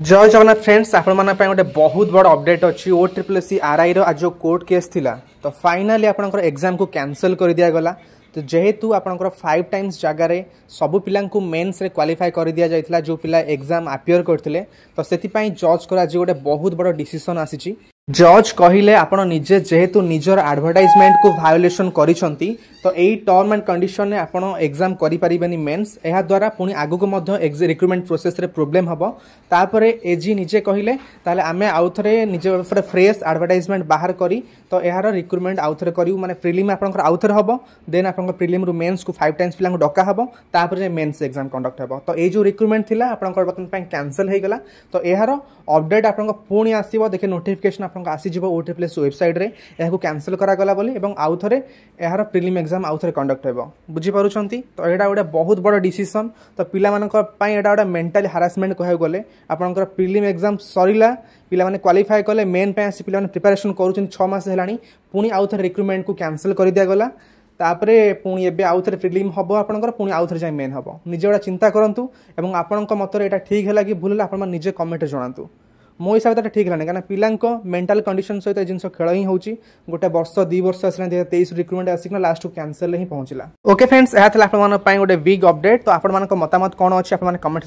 जय जगन्नाथ फ्रेंड्स आपण गोटे बहुत बड़ अपडेट अच्छी ओ ट्रिपल सी आर आई आज जो कोर्ट केस थिला तो फाइनाली आपनकर एग्जाम को कैंसल कर दिया गला। तो जेहेतु आपनकर 5 टाइम्स जगार सबु पिला मेन्स रे क्वालिफाई कर दिया जाइथिला जो पिला एग्जाम अपियर करथिले तो सेति जज को आज गोटे बहुत बड़ डिसीजन आसीची। जज कहिले आपण निजे जेहेतु निजर एडवर्टाइजमेंट को वायोलेशन करिसंती तो एई टर्म एंड कंडीशन ने आपण एग्जाम करि परिबेनी मेंस एहा द्वारा पुनी आगु को मध्य रिक्रुटमेंट प्रोसेस रे प्रॉब्लम हबो। तापरे एजी निजे कहिले ताले आमे आउथरे निजे फ्रेश एडवर्टाइजमेंट बाहर करी तो एहार रिक्रुटमेंट आउथरे करिउ माने प्रीलिम आपनकर आउथरे हबो देन आपनकर प्रीलिम रु मेंस को 5 टाइम्स पिला डका हबो तापरे मेंस एग्जाम कंडक्ट हबो। तो ए जो रिक्रुटमेंट थिला आपनकर बतन पय कैंसिल हे गला तो एहार अपडेट आपनकर पुनी आसीबो देखे नोटिफिकेशन आपनकर आसी जिवो ओटीपीएस वेबसाइट रे एहाको कैंसिल करा गला बोली एवं आउथरे एहार प्रीलिम एग्जाम आउथरे कंडक्ट हेबो बुझी पारुछंती। तो एडा गोटे बहुत बड़ डिसीजन तो पिला मानकर पय एडा गोटे मेंटल हरासमेंट कहै गले आपनकर प्रीलिम एग्जाम सरीला पिला माने क्वालिफाई कले मेन पे आसी पिला माने प्रिपरेशन करूछन 6 मास हेलानी पुनी आउथरे रिक्रुटमेंट को कैंसिल कर दिया गला तापरे पुणी एबे आउथरे प्रीलिम हबो आपनकर पुणी आउथरे जाय मेन हबो निजे गोटा चिंता करंतु एवं आपनक मतरे एटा ठीक हैला कि भूल आपन निजे कमेंट जणांतु। मो हिसाब से ठीक है क्या पिला मेंटल कंडीशन सहित जिन खेल ही होची गोटे वर्ष 2 वर्ष आसला 2023 रिक्रुटमेंट आसिक लास्ट कैंसिल ही पहुंचला। ओके फ्रेंड्स यह गोटे बिग अपडेट तो आपण मतामत कौन अच्छी आप कमेंट